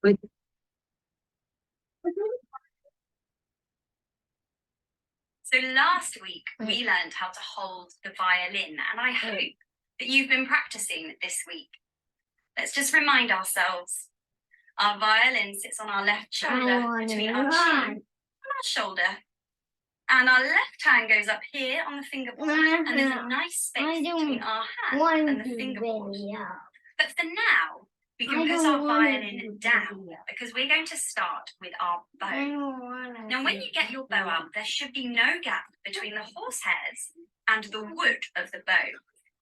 With So last week we learned how to hold the violin, and I hope that you've been practicing this week. Let's just remind ourselves. Our violin sits on our left shoulder between our chin and our shoulder. And our left hand goes up here on the fingerboard, and there's a nice space between our hand and the fingerboard. But for now, we can put our violin down because we're going to start with our bow. Now, when you get your bow out, there should be no gap between the horsehairs and the wood of the bow.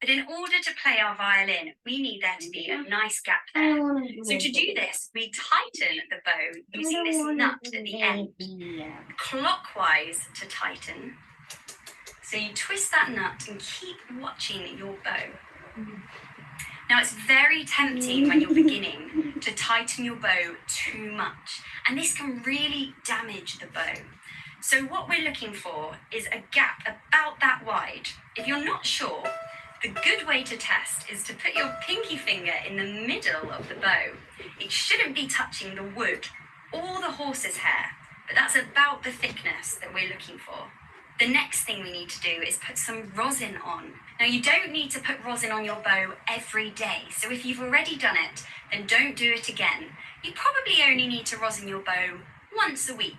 But in order to play our violin, we need there to be a nice gap there. So to do this, we tighten the bow using this nut at the end, clockwise to tighten. So you twist that nut and keep watching your bow. Now it's very tempting when you're beginning to tighten your bow too much, and this can really damage the bow. So what we're looking for is a gap about that wide. If you're not sure, the good way to test is to put your pinky finger in the middle of the bow. It shouldn't be touching the wood or the horse's hair, but that's about the thickness that we're looking for. The next thing we need to do is put some rosin on. Now you don't need to put rosin on your bow every day, so if you've already done it, then don't do it again. You probably only need to rosin your bow once a week,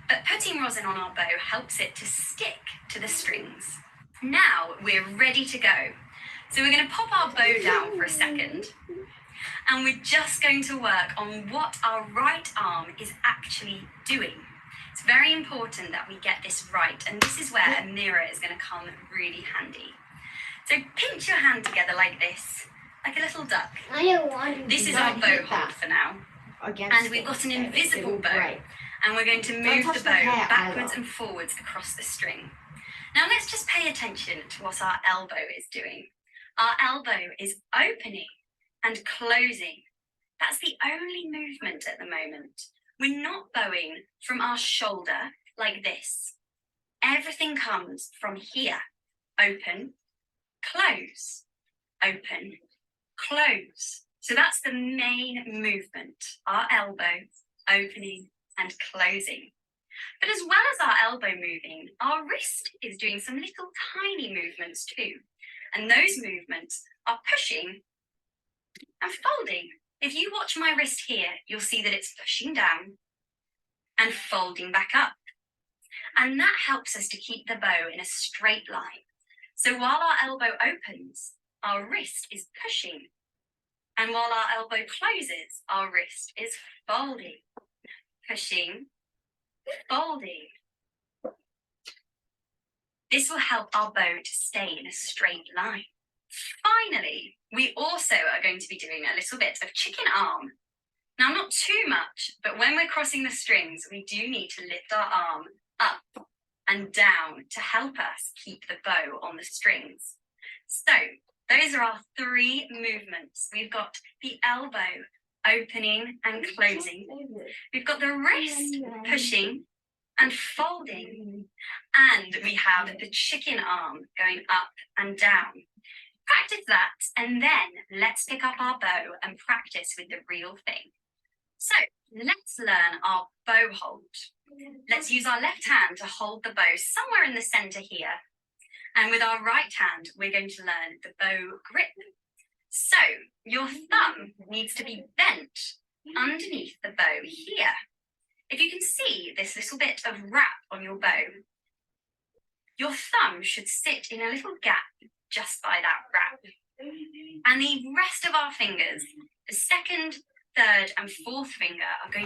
but putting rosin on our bow helps it to stick to the strings. Now we're ready to go. So we're going to pop our bow down for a second, and we're just going to work on what our right arm is actually doing. It's very important that we get this right, and this is where a mirror is going to come really handy. So pinch your hand together like this, like a little duck. I don't want to. This is our bow hold for now. And we've got an invisible bow, and we're going to move the bow backwards and forwards across the string. Now let's just pay attention to what our elbow is doing. Our elbow is opening and closing. That's the only movement at the moment. We're not bowing from our shoulder like this. Everything comes from here. Open, close, open, close. So that's the main movement. Our elbow opening and closing. But as well as our elbow moving, our wrist is doing some little tiny movements too. And those movements are pushing and folding. If you watch my wrist here, you'll see that it's pushing down and folding back up. And that helps us to keep the bow in a straight line. So while our elbow opens, our wrist is pushing. And while our elbow closes, our wrist is folding, pushing, folding. This will help our bow to stay in a straight line. Finally, we also are going to be doing a little bit of chicken arm. Now, not too much, but when we're crossing the strings, we do need to lift our arm up and down to help us keep the bow on the strings. So those are our three movements. We've got the elbow opening and closing. We've got the wrist pushing and folding. And we have the chicken arm going up and down. Practice that, and then let's pick up our bow and practice with the real thing. So let's learn our bow hold. Let's use our left hand to hold the bow somewhere in the center here. And with our right hand, we're going to learn the bow grip. So your thumb needs to be bent underneath the bow here. If you can see this little bit of wrap on your bow, your thumb should sit in a little gap just by that wrap. And the rest of our fingers, the second, third, and fourth finger are going